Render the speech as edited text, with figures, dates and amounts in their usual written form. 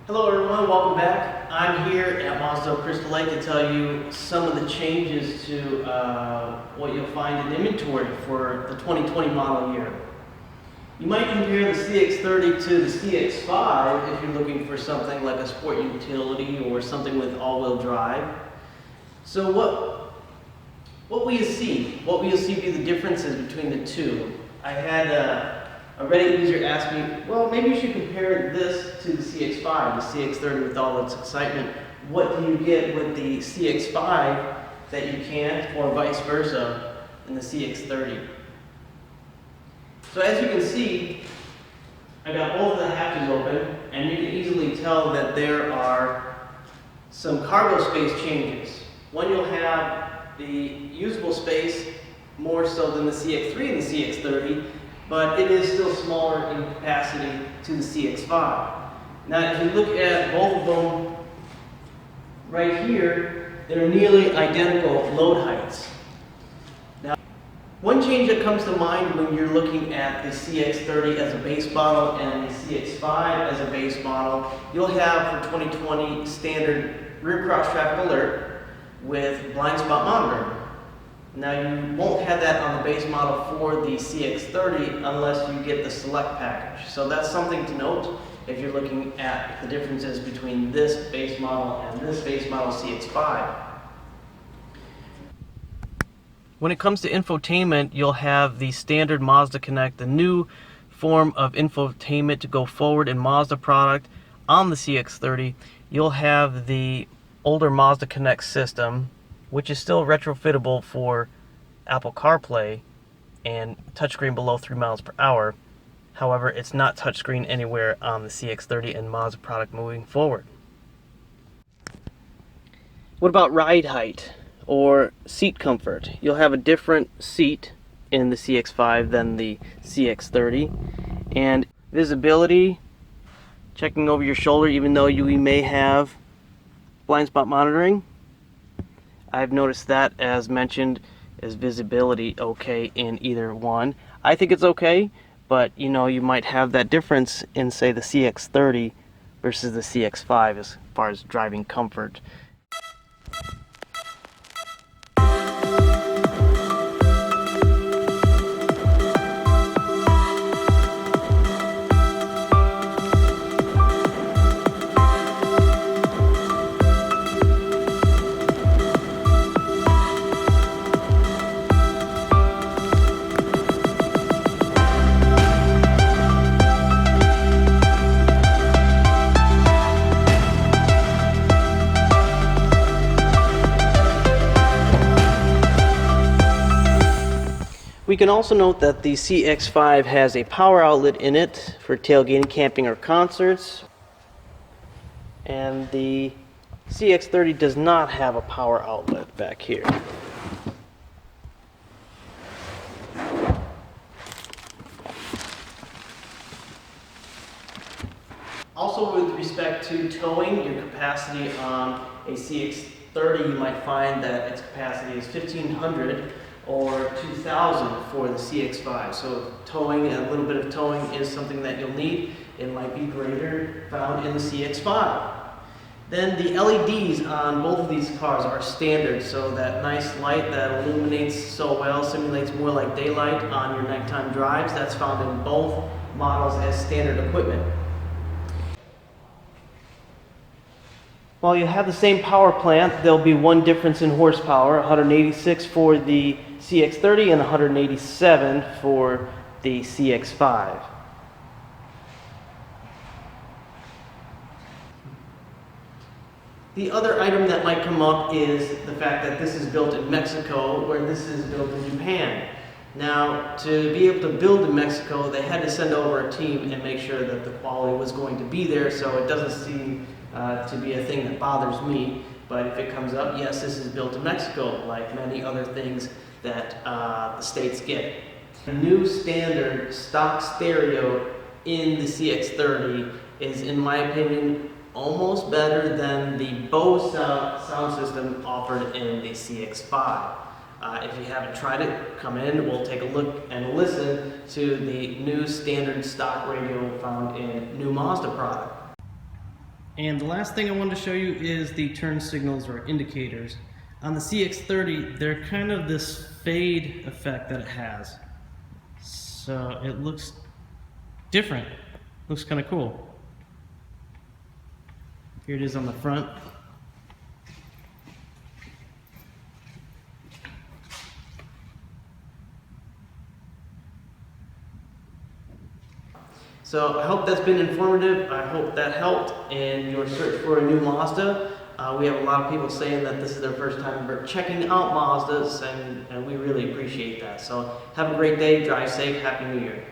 Hello everyone, welcome back. I'm here at Mazda Crystal Lake to tell you some of the changes to what you'll find in inventory for the 2020 model year. You might compare the CX30 to the CX5 if you're looking for something like a sport utility or something with all-wheel drive. So what will you see? What will you see be the differences between the two? I had a Reddit user asked me, well, maybe you should compare this to the CX5, the CX30 with all its excitement. What do you get with the CX5 that you can't, or vice versa, in the CX30? So as you can see, I got both of the hatches open, and you can easily tell that there are some cargo space changes. One, you'll have the usable space more so than the CX3 and the CX30, but it is still smaller in capacity to the CX5. Now, if you look at both of them right here, they're nearly identical load heights. Now, one change that comes to mind when you're looking at the CX30 as a base model and the CX5 as a base model, you'll have for 2020 standard rear cross traffic alert with blind spot monitoring. Now, you won't have that on the base model for the CX30 unless you get the select package. So that's something to note if you're looking at the differences between this base model and this base model CX5. When it comes to infotainment, you'll have the standard Mazda Connect, the new form of infotainment to go forward in Mazda product on the CX30. You'll have the older Mazda Connect system, which is still retrofittable for Apple CarPlay and touchscreen below 3 miles per hour. However, it's not touchscreen anywhere on the CX30 and Mazda product moving forward. What about ride height or seat comfort? You'll have a different seat in the CX5 than the CX30. And visibility, checking over your shoulder even though you may have blind spot monitoring, I've noticed that, as mentioned, is visibility okay in either one. I think it's okay, but you know, you might have that difference in, say, the CX30 versus the CX5 as far as driving comfort. We can also note that the CX5 has a power outlet in it for tailgating, camping, or concerts, and the CX30 does not have a power outlet back here. Also, with respect to towing, your capacity on a CX30, you might find that its capacity is 1,500 or 2,000 for the CX5. So towing, a little bit of towing is something that you'll need. It might be greater found in the CX5. Then the LEDs on both of these cars are standard, so that nice light that illuminates so well, simulates more like daylight on your nighttime drives, that's found in both models as standard equipment. While you have the same power plant, there'll be one difference in horsepower, 186 for the CX30 and 187 for the CX5. The other item that might come up is the fact that this is built in Mexico, where this is built in Japan. Now, to be able to build in Mexico, they had to send over a team and make sure that the quality was going to be there, so it doesn't seem to be a thing that bothers me. But if it comes up, yes, this is built in Mexico, like many other things that the states get. The new standard stock stereo in the CX30 is, in my opinion, almost better than the Bose sound system offered in the CX5. If you haven't tried it, come in, we'll take a look and listen to the new standard stock radio found in new Mazda product. And the last thing I wanted to show you is the turn signals or indicators. On the CX30, they're kind of this fade effect that it has. So it looks different. Looks kind of cool. Here it is on the front. So I hope that's been informative. I hope that helped in your search for a new Mazda. We have a lot of people saying that this is their first time ever checking out Mazdas, and we really appreciate that. So have a great day, drive safe, Happy New Year.